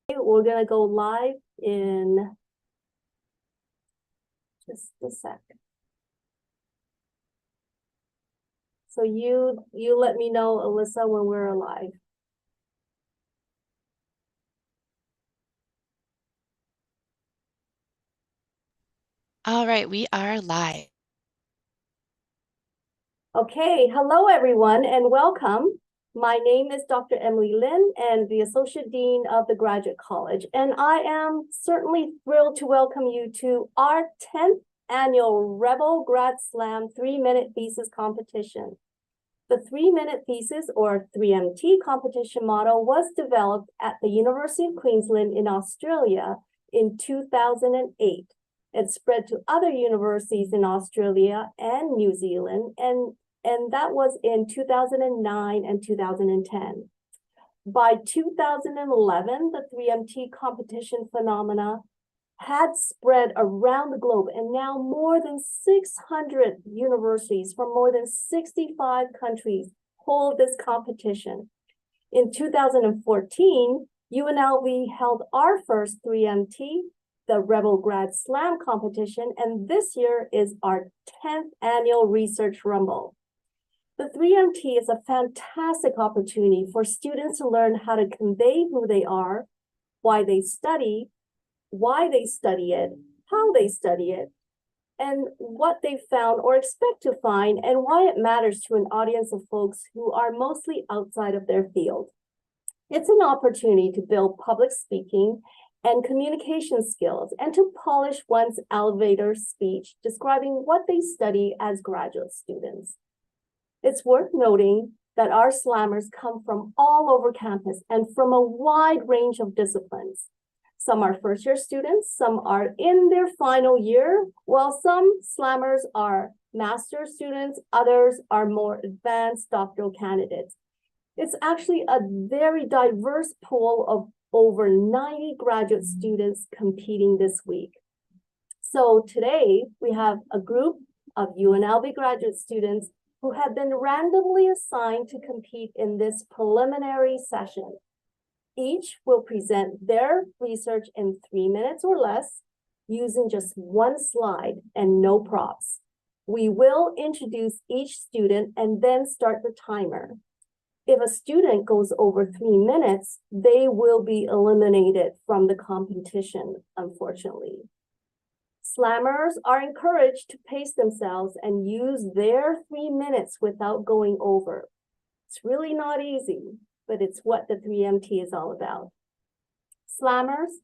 We're gonna go live in just a sec. So you let me know, Alyssa, when we're live. All right, we are live. Okay, hello everyone and welcome. My name is Dr. Emily Lin and the Associate Dean of the Graduate College, and I am certainly thrilled to welcome you to our 10th annual Rebel Grad Slam 3-minute thesis competition. The 3-minute thesis, or 3MT competition model, was developed at the University of Queensland in Australia in 2008. It spread to other universities in Australia and New Zealand, and that was in 2009 and 2010. By 2011, the 3MT competition phenomena had spread around the globe, and now more than 600 universities from more than 65 countries hold this competition. In 2014, UNLV held our first 3MT, the Rebel Grad Slam competition, and this year is our 10th annual Research Rumble. The 3MT is a fantastic opportunity for students to learn how to convey who they are, why they study it, how they study it, and what they found or expect to find, and why it matters to an audience of folks who are mostly outside of their field. It's an opportunity to build public speaking and communication skills and to polish one's elevator speech describing what they study as graduate students. It's worth noting that our slammers come from all over campus and from a wide range of disciplines. Some are first-year students, some are in their final year, while some slammers are master's students, others are more advanced doctoral candidates. It's actually a very diverse pool of over 90 graduate students competing this week. So today we have a group of UNLV graduate students who have been randomly assigned to compete in this preliminary session. Each will present their research in 3 minutes or less using just one slide and no props. We will introduce each student and then start the timer. If a student goes over 3 minutes, they will be eliminated from the competition, unfortunately. Slammers are encouraged to pace themselves and use their 3 minutes without going over. It's really not easy, but it's what the 3MT is all about. Slammers,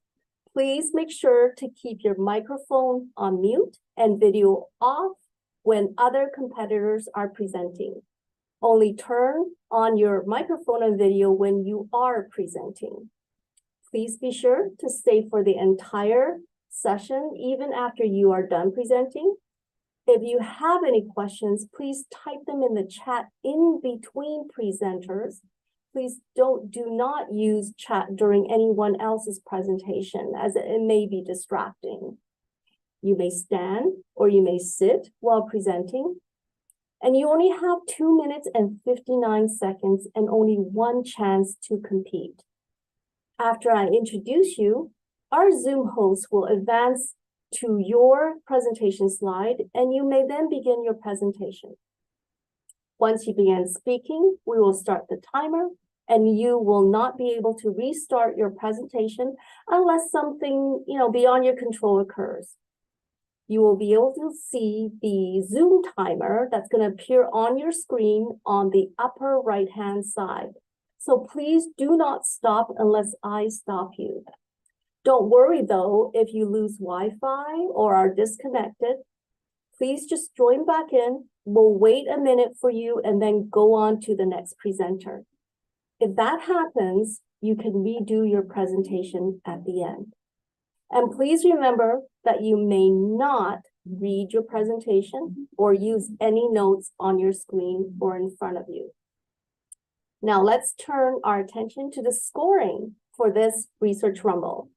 please make sure to keep your microphone on mute and video off when other competitors are presenting. Only turn on your microphone and video when you are presenting. Please be sure to stay for the entire session, even after you are done presenting. If you have any questions, please type them in the chat in between presenters. Please do not use chat during anyone else's presentation, as it may be distracting. You may stand or you may sit while presenting, and you only have 2 minutes and 59 seconds and only one chance to compete. After I introduce you, our Zoom host will advance to your presentation slide, and you may then begin your presentation. Once you begin speaking, we will start the timer, and you will not be able to restart your presentation unless something, beyond your control occurs. You will be able to see the Zoom timer that's going to appear on your screen on the upper right-hand side. So please do not stop unless I stop you. Don't worry, though, if you lose Wi-Fi or are disconnected. Please just join back in. We'll wait a minute for you and then go on to the next presenter. If that happens, you can redo your presentation at the end. And please remember that you may not read your presentation or use any notes on your screen or in front of you. Now let's turn our attention to the scoring for this Research Rumble.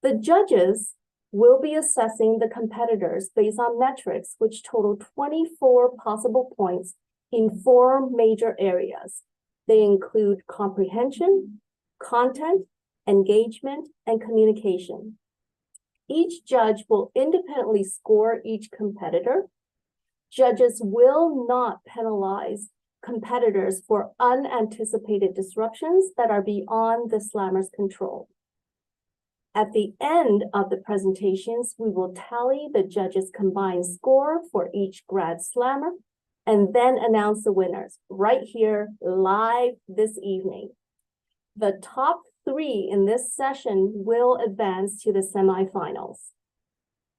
The judges will be assessing the competitors based on metrics which total 24 possible points in 4 major areas. They include comprehension, content, engagement, and communication. Each judge will independently score each competitor. Judges will not penalize competitors for unanticipated disruptions that are beyond the slammer's control. At the end of the presentations, we will tally the judges' combined score for each grad slammer and then announce the winners right here live this evening. The top 3 in this session will advance to the semifinals.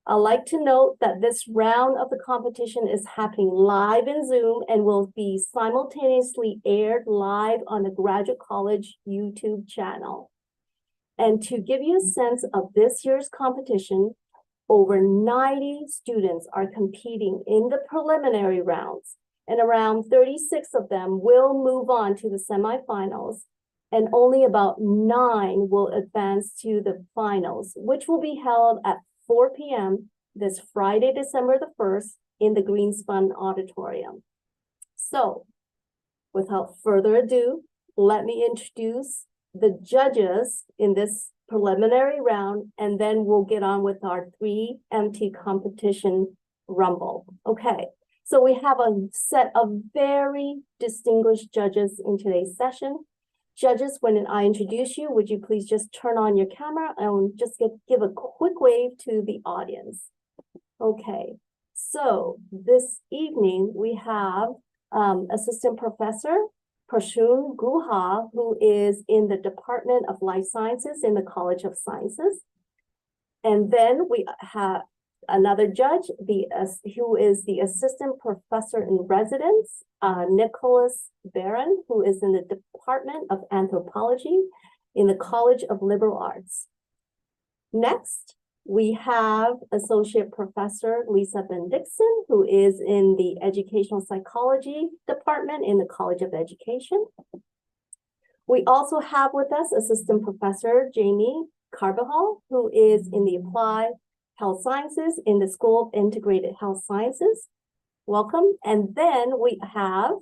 I'd like to note that this round of the competition is happening live in Zoom and will be simultaneously aired live on the Graduate College YouTube channel. And to give you a sense of this year's competition, over 90 students are competing in the preliminary rounds, and around 36 of them will move on to the semifinals, and only about 9 will advance to the finals, which will be held at 4 p.m. this Friday, December the 1st in the Greenspun Auditorium. So, without further ado, let me introduce the judges in this preliminary round, and then we'll get on with our 3 MT competition rumble. Okay, so we have a set of very distinguished judges in today's session. Judges, when I introduce you, would you please just turn on your camera and just give a quick wave to the audience? Okay, so this evening we have Assistant Professor Prashun Guha, who is in the Department of Life Sciences in the College of Sciences. And then we have another judge, who is the Assistant Professor in Residence, Nicholas Barron, who is in the Department of Anthropology in the College of Liberal Arts. Next, we have Associate Professor Lisa Bendixson, who is in the Educational Psychology Department in the College of Education. We also have with us Assistant Professor Jamie Carbajal, who is in the Applied Health Sciences in the School of Integrated Health Sciences. Welcome. And then we have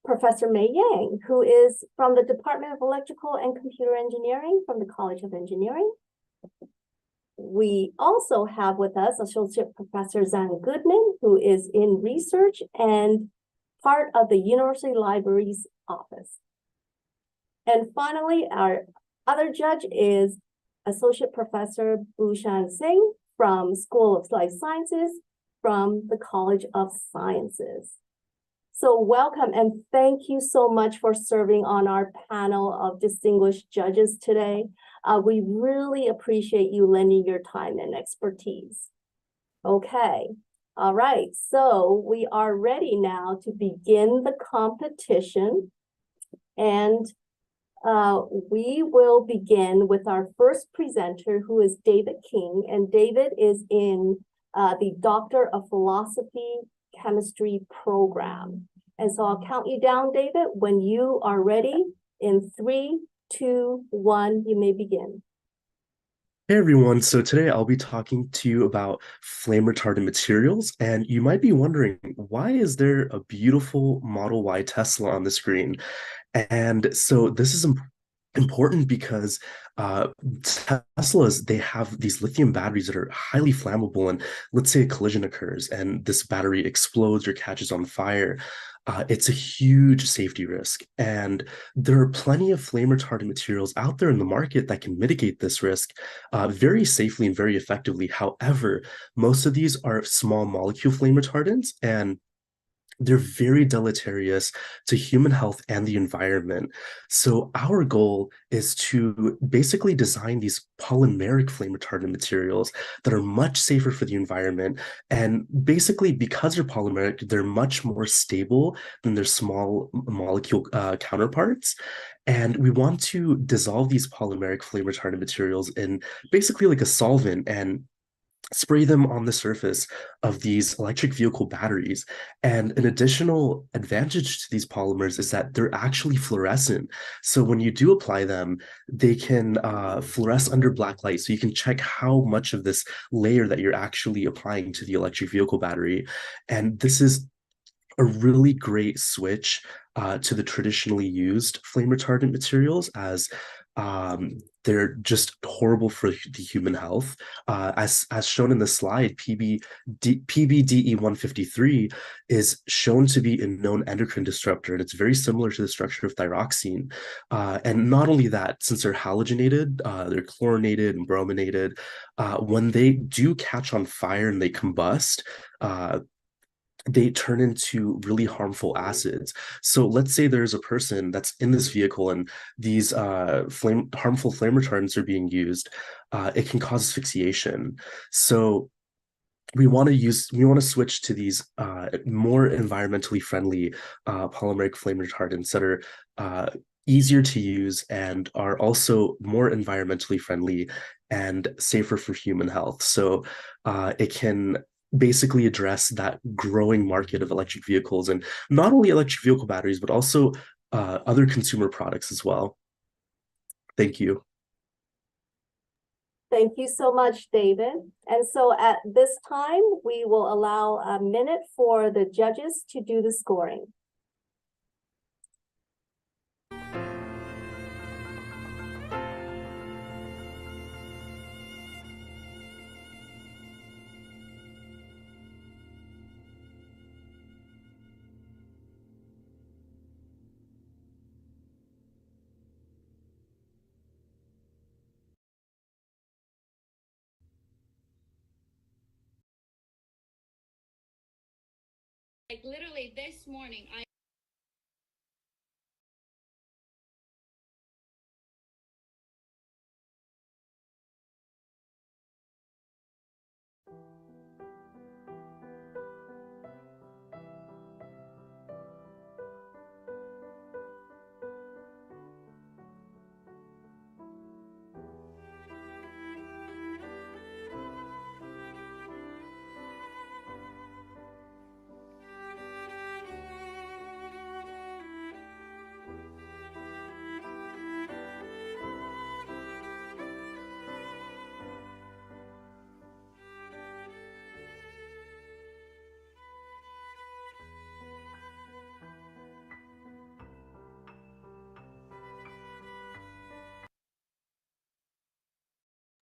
Professor Mei Yang, who is from the Department of Electrical and Computer Engineering from the College of Engineering. We also have with us Associate Professor Zhang Goodman, who is in research and part of the University Libraries Office. And finally, our other judge is Associate Professor Bhushan Singh from School of Life Sciences from the College of Sciences. So welcome and thank you so much for serving on our panel of distinguished judges today. We really appreciate you lending your time and expertise. Okay, all right, so we are ready now to begin the competition. And we will begin with our first presenter, who is David King. And David is in the Doctor of Philosophy Chemistry program. And so I'll count you down, David. When you are ready, in 3, 2, 1, you may begin. Hey everyone, so today I'll be talking to you about flame retardant materials, and you might be wondering, why is there a beautiful Model Y Tesla on the screen? And so this is important because Teslas, they have these lithium batteries that are highly flammable, and let's say a collision occurs and this battery explodes or catches on fire. It's a huge safety risk, and there are plenty of flame retardant materials out there in the market that can mitigate this risk very safely and very effectively. However, most of these are small molecule flame retardants, and they're very deleterious to human health and the environment. So our goal is to basically design these polymeric flame retardant materials that are much safer for the environment. And basically, because they're polymeric, they're much more stable than their small molecule counterparts. And we want to dissolve these polymeric flame retardant materials in basically like a solvent and spray them on the surface of these electric vehicle batteries. And an additional advantage to these polymers is that they're actually fluorescent. So when you do apply them, they can fluoresce under black light. So you can check how much of this layer that you're actually applying to the electric vehicle battery. And this is a really great switch to the traditionally used flame retardant materials, as They're just horrible for the human health. As shown in the slide, PBDE 153 is shown to be a known endocrine disruptor, and it's very similar to the structure of thyroxine. And not only that, since they're halogenated, they're chlorinated and brominated. When they do catch on fire and they combust, they turn into really harmful acids. So let's say there's a person that's in this vehicle and these harmful flame retardants are being used. It can cause asphyxiation. So we want to switch to these more environmentally friendly polymeric flame retardants that are easier to use and are also more environmentally friendly and safer for human health. So it can basically address that growing market of electric vehicles, and not only electric vehicle batteries, but also other consumer products as well. Thank you. Thank you so much, David. And so at this time, we will allow a minute for the judges to do the scoring. Like literally this morning,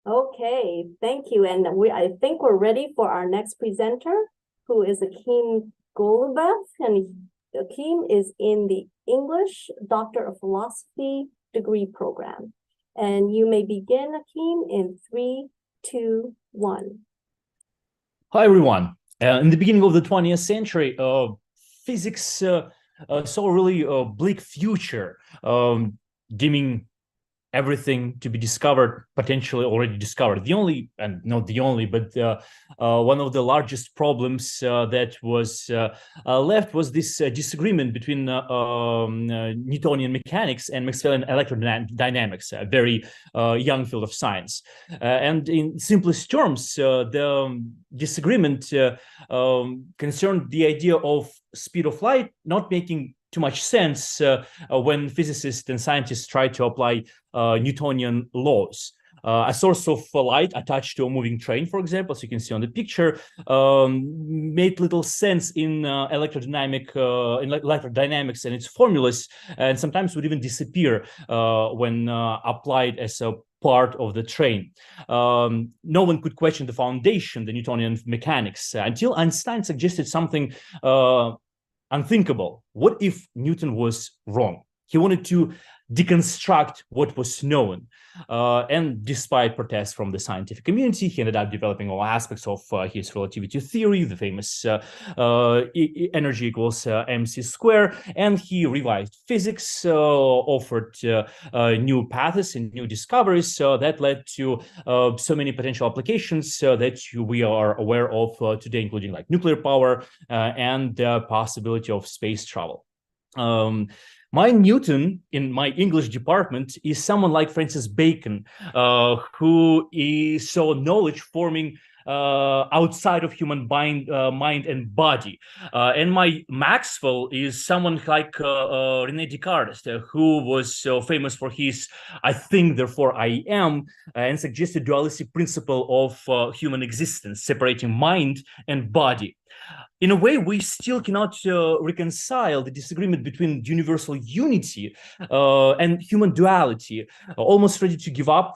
Okay, thank you. And I think we're ready for our next presenter, who is Akeem Golubev. And Akeem is in the English Doctor of Philosophy degree program. And you may begin, Akeem, in 3, 2, 1. Hi, everyone. In the beginning of the 20th century, physics saw a really bleak future, deeming everything to be discovered, potentially already discovered. The only, and not the only, but one of the largest problems that was left was this disagreement between Newtonian mechanics and Maxwellian electrodynamics, a very young field of science. And in simplest terms, the disagreement concerned the idea of speed of light not making too much sense when physicists and scientists try to apply Newtonian laws. A source of light attached to a moving train, for example, as you can see on the picture, made little sense in electrodynamics and its formulas, and sometimes would even disappear when applied as a part of the train. No one could question the foundation, the Newtonian mechanics, until Einstein suggested something unthinkable. What if Newton was wrong? He wanted to deconstruct what was known. And despite protests from the scientific community, he ended up developing all aspects of his relativity theory, the famous energy equals mc square, and he revised physics, offered new paths and new discoveries that led to so many potential applications that we are aware of today, including like nuclear power and the possibility of space travel. My Newton in my English department is someone like Francis Bacon, who saw knowledge forming outside of human mind and body. And my Maxwell is someone like Rene Descartes, who was so famous for his "I think, therefore I am," and suggested dualistic principle of human existence, separating mind and body. In a way, we still cannot reconcile the disagreement between universal unity and human duality, almost ready to give up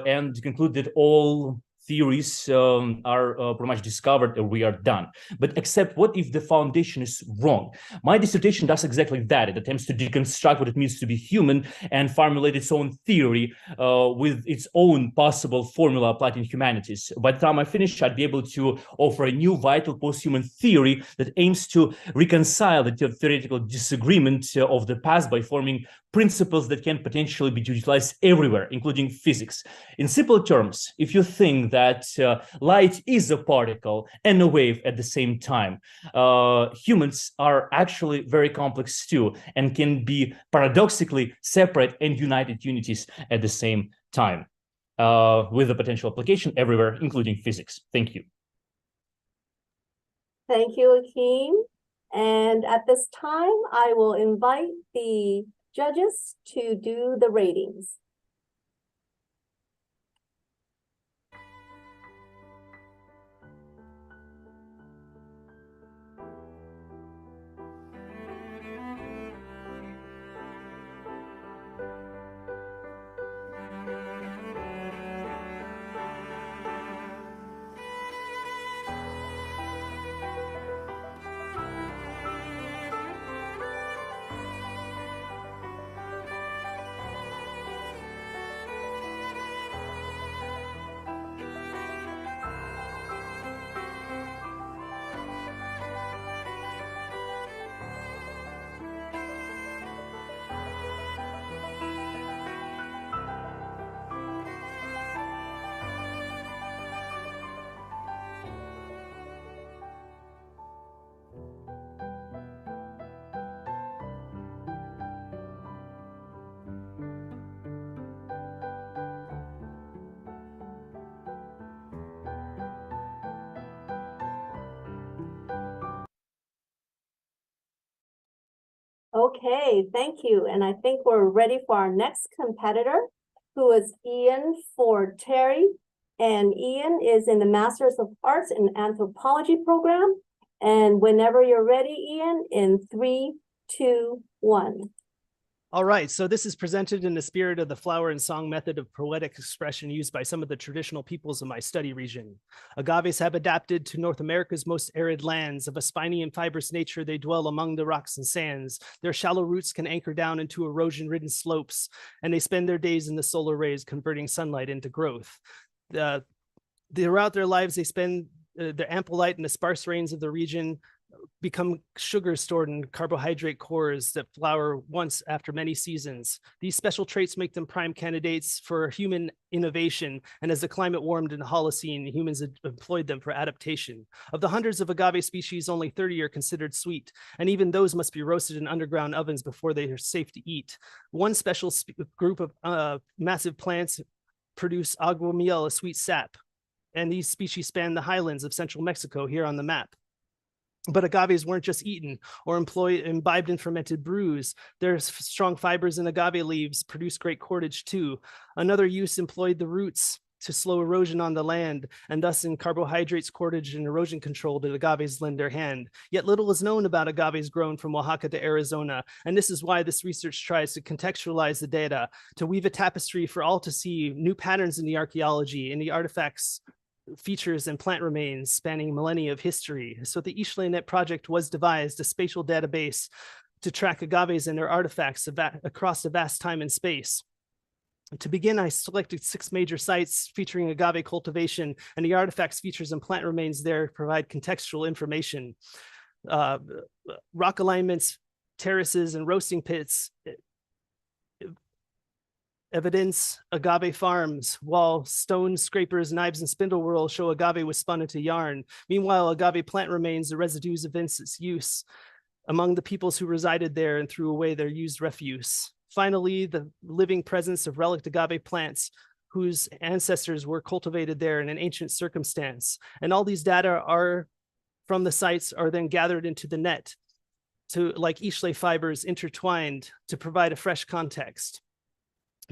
and conclude that all theories are pretty much discovered and we are done. But except, what if the foundation is wrong? My dissertation does exactly that. It attempts to deconstruct what it means to be human and formulate its own theory with its own possible formula applied in humanities. By the time I finish, I'd be able to offer a new vital post-human theory that aims to reconcile the theoretical disagreement of the past by forming principles that can potentially be utilized everywhere, including physics. In simple terms, if you think that light is a particle and a wave at the same time, humans are actually very complex too, and can be paradoxically separate and united unities at the same time, with a potential application everywhere, including physics. Thank you. Thank you, Akeem. And at this time, I will invite the judges to do the ratings. Okay, thank you. And I think we're ready for our next competitor, who is Ian Terry. And Ian is in the Masters of Arts in Anthropology program. And whenever you're ready, Ian, in 3, 2, 1. All right, so this is presented in the spirit of the flower and song method of poetic expression used by some of the traditional peoples of my study region. Agaves have adapted to North America's most arid lands. Of a spiny and fibrous nature, they dwell among the rocks and sands. Their shallow roots can anchor down into erosion-ridden slopes, and they spend their days in the solar rays, converting sunlight into growth. Throughout their lives, they spend the ample light and the sparse rains of the region become sugar stored in carbohydrate cores that flower once after many seasons. These special traits make them prime candidates for human innovation, and as the climate warmed in the Holocene, humans employed them for adaptation. Of the hundreds of agave species, only 30 are considered sweet, and even those must be roasted in underground ovens before they are safe to eat. One special group of massive plants produce aguamiel, a sweet sap, and these species span the highlands of central Mexico here on the map. But agaves weren't just eaten or imbibed in fermented brews. Their strong fibers in agave leaves produce great cordage too. Another use employed the roots to slow erosion on the land, and thus in carbohydrates, cordage, and erosion control did agaves lend their hand. Yet little is known about agaves grown from Oaxaca to Arizona, and this is why this research tries to contextualize the data, to weave a tapestry for all to see new patterns in the archaeology, in the artifacts, features, and plant remains spanning millennia of history. So the Ishlanet project was devised, a spatial database to track agaves and their artifacts across a vast time and space. To begin, I selected 6 major sites featuring agave cultivation, and the artifacts, features, and plant remains there provide contextual information. Rock alignments, terraces, and roasting pits evidence agave farms, while stone scrapers, knives, and spindle whorls show agave was spun into yarn. Meanwhile, agave plant remains the residues of its use among the peoples who resided there and threw away their used refuse. Finally, the living presence of relic agave plants whose ancestors were cultivated there in an ancient circumstance. And all these data are from the sites are then gathered into the net to, like Ishle fibers, intertwined to provide a fresh context.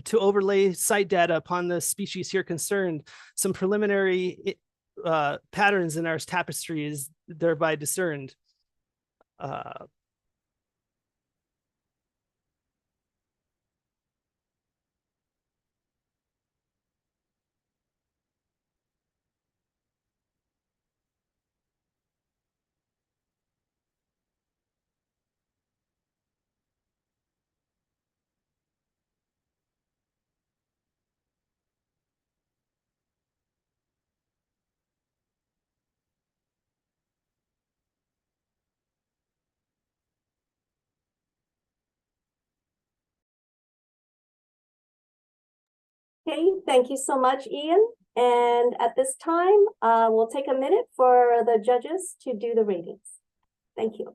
To overlay site data upon the species here concerned, some preliminary patterns in our tapestry is thereby discerned. Okay, thank you so much, Ian. And at this time, we'll take a minute for the judges to do the ratings. Thank you.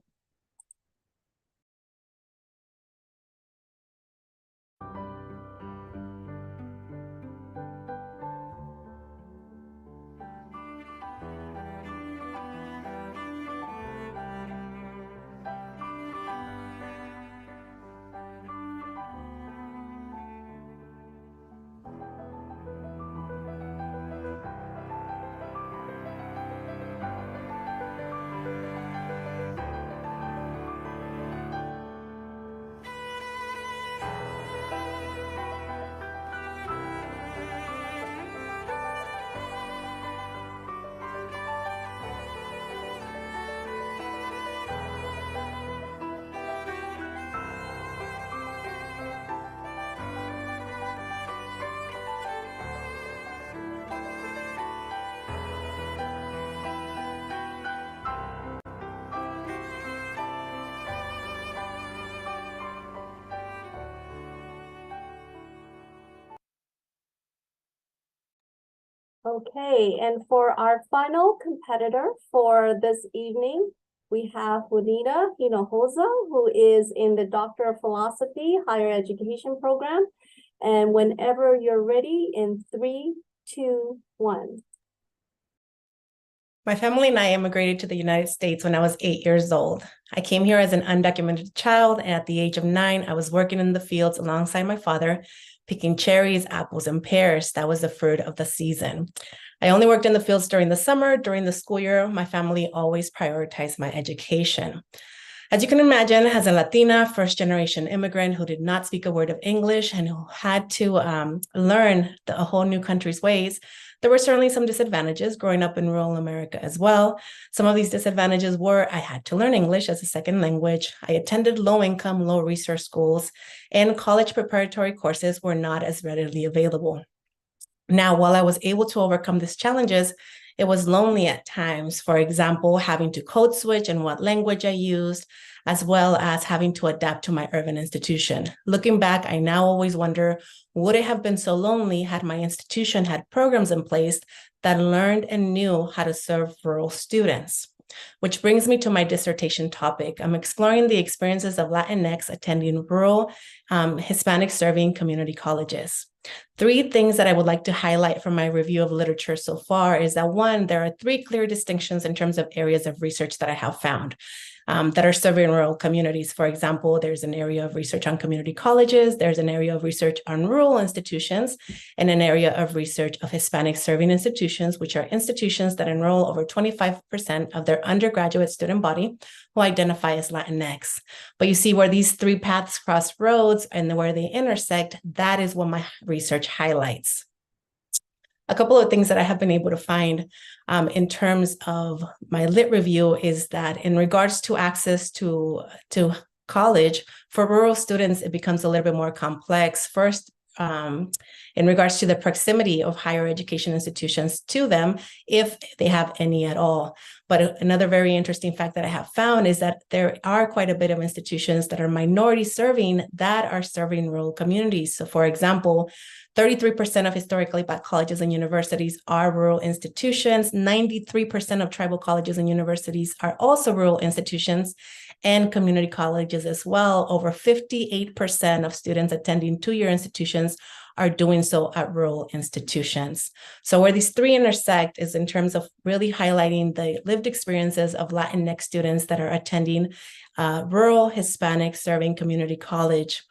Okay, and for our final competitor for this evening, we have Juanita Hinojosa, who is in the Doctor of Philosophy Higher Education program. And whenever you're ready, in 3, 2, 1. My family and I immigrated to the United States when I was 8 years old. I came here as an undocumented child, and at the age of 9, I was working in the fields alongside my father, picking cherries, apples, and pears. That was the fruit of the season. I only worked in the fields during the summer. During the school year, my family always prioritized my education. As you can imagine, as a Latina, first-generation immigrant who did not speak a word of English and who had to learn a whole new country's ways, there were certainly some disadvantages growing up in rural America as well. Some of these disadvantages were I had to learn English as a second language. I attended low-income, low-resource schools, and college preparatory courses were not as readily available. Now, while I was able to overcome these challenges, it was lonely at times. For example, having to code switch and what language I used, as well as having to adapt to my urban institution. Looking back, I now always wonder, would it have been so lonely had my institution had programs in place that learned and knew how to serve rural students? Which brings me to my dissertation topic. I'm exploring the experiences of Latinx attending rural Hispanic serving community colleges. 3 things that I would like to highlight from my review of literature so far is that 1, there are 3 clear distinctions in terms of areas of research that I have found that are serving rural communities. For example, there's an area of research on community colleges, there's an area of research on rural institutions, and an area of research of Hispanic serving institutions, which are institutions that enroll over 25% of their undergraduate student body who identify as Latinx. But you see where these 3 paths cross roads and where they intersect, that is what my research highlights. A couple of things that I have been able to find in terms of my lit review is that in regards to access to college, for rural students, it becomes a little bit more complex. First, in regards to the proximity of higher education institutions to them, if they have any at all. But another very interesting fact that I have found is that there are quite a bit of institutions that are minority serving that are serving rural communities. So for example, 33% of historically Black colleges and universities are rural institutions. 93% of tribal colleges and universities are also rural institutions, and community colleges as well. Over 58% of students attending 2-year institutions are doing so at rural institutions. So where these three intersect is in terms of really highlighting the lived experiences of Latinx students that are attending rural Hispanic serving community college.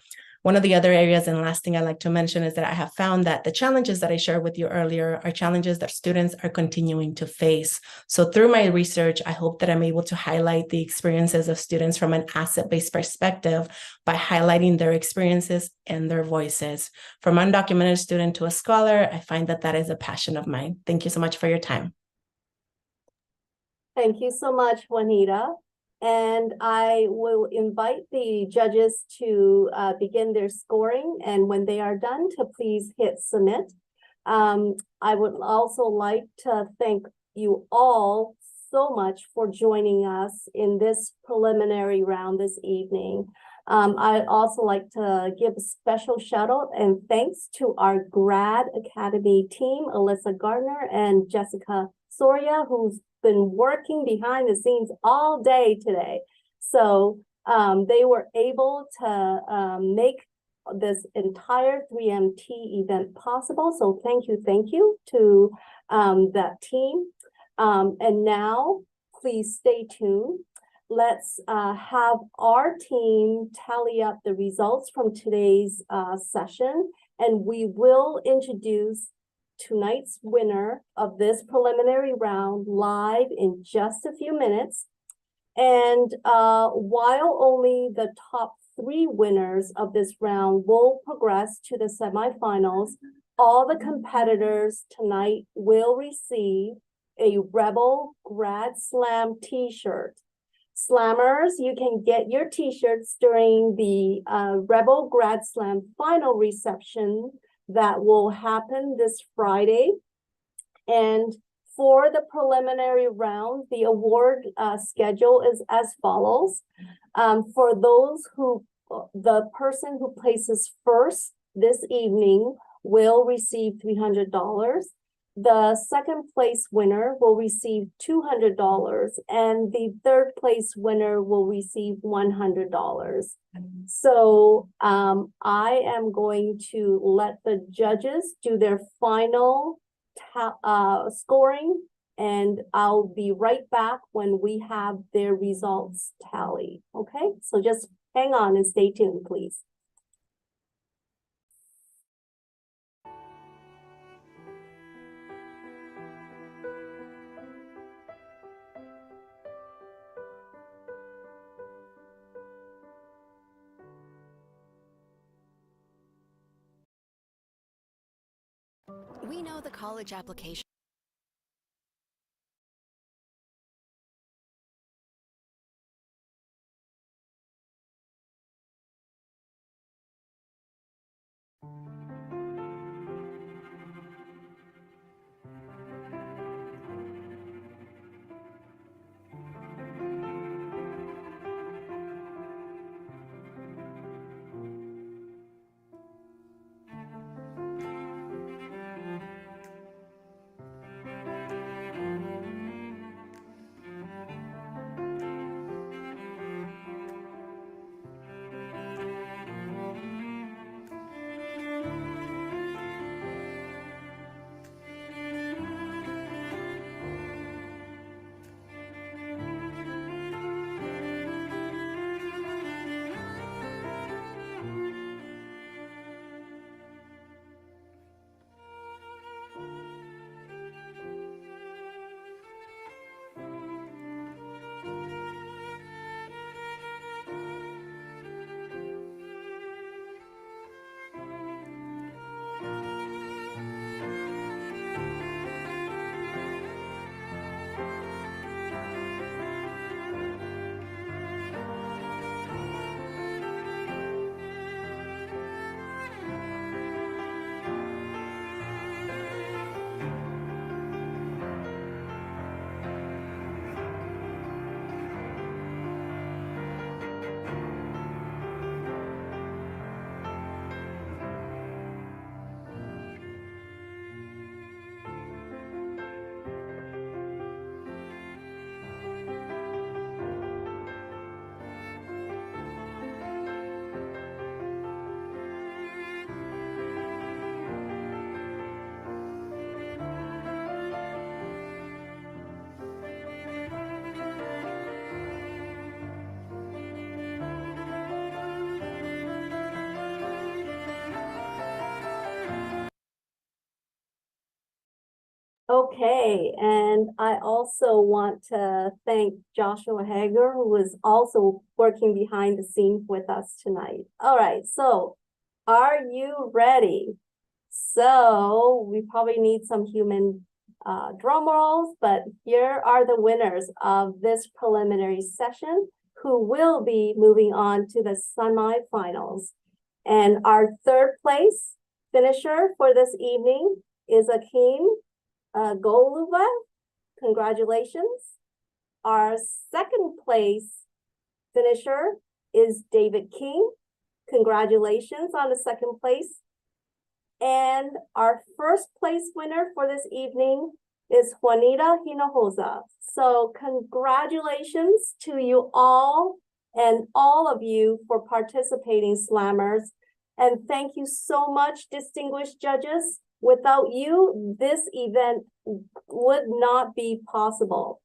One of the other areas, and last thing I'd like to mention, is that I have found that the challenges that I shared with you earlier are challenges that students are continuing to face. So through my research, I hope that I'm able to highlight the experiences of students from an asset-based perspective by highlighting their experiences and their voices. From undocumented student to a scholar, I find that that is a passion of mine. Thank you so much for your time. Thank you so much, Juanita. And I will invite the judges to begin their scoring. And when they are done, to please hit submit. I would also like to thank you all so much for joining us in this preliminary round this evening. I'd also like to give a special shout out and thanks to our Grad Academy team, Alyssa Gardner and Jessica Soria, who's been working behind the scenes all day today. So they were able to make this entire 3MT event possible. So thank you to that team. And now, please stay tuned. Let's have our team tally up the results from today's session, and we will introduce tonight's winner of this preliminary round live in just a few minutes. And while only the top 3 winners of this round will progress to the semifinals, all the competitors tonight will receive a Rebel Grad Slam t-shirt. Slammers, you can get your t-shirts during the Rebel Grad Slam final reception that will happen this Friday. And for the preliminary round, the award schedule is as follows. For those who, the person who places first this evening will receive $300. The second place winner will receive $200, and the third place winner will receive $100. So I am going to let the judges do their final scoring, and I'll be right back when we have their results tallied. Okay, so just hang on and stay tuned, please. We know the college application. Okay, and I also want to thank Joshua Hager, who is also working behind the scenes with us tonight. All right, so are you ready? So we probably need some human drum rolls, but here are the winners of this preliminary session who will be moving on to the semifinals. And our third place finisher for this evening is Akeem Goluva. Congratulations. Our second place finisher is David King. Congratulations on the second place. And our first place winner for this evening is Juanita Hinojosa. So congratulations to you all and all of you for participating, Slammers. And thank you so much, distinguished judges. Without you, this event would not be possible.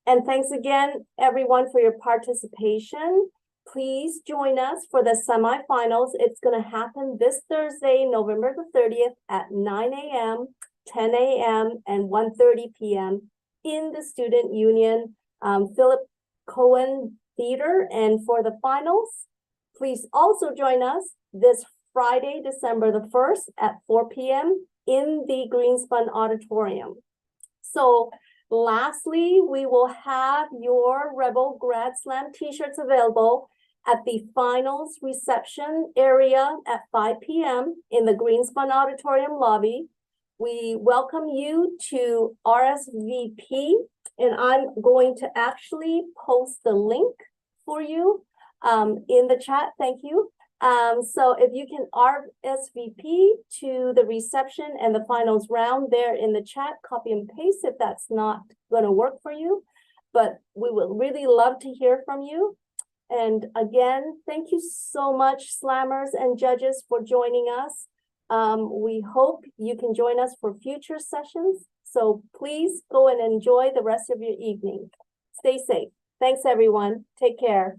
And thanks again, everyone, for your participation. Please join us for the semifinals. It's going to happen this Thursday, November the 30th at 9 a.m., 10 a.m., and 1:30 p.m. in the Student Union Philip Cohen Theater. And for the finals, please also join us this Friday, December the 1st at 4 p.m. in the Greenspun Auditorium. So lastly, we will have your Rebel Grad Slam t-shirts available at the finals reception area at 5 p.m. in the Greenspun Auditorium lobby. We welcome you to RSVP, and I'm going to actually post the link for you in the chat. Thank you. So if you can RSVP to the reception and the finals round there in the chat, copy and paste if that's not going to work for you. But we would really love to hear from you. And again, thank you so much, Slammers and judges, for joining us. We hope you can join us for future sessions. So please go and enjoy the rest of your evening. Stay safe. Thanks, everyone. Take care.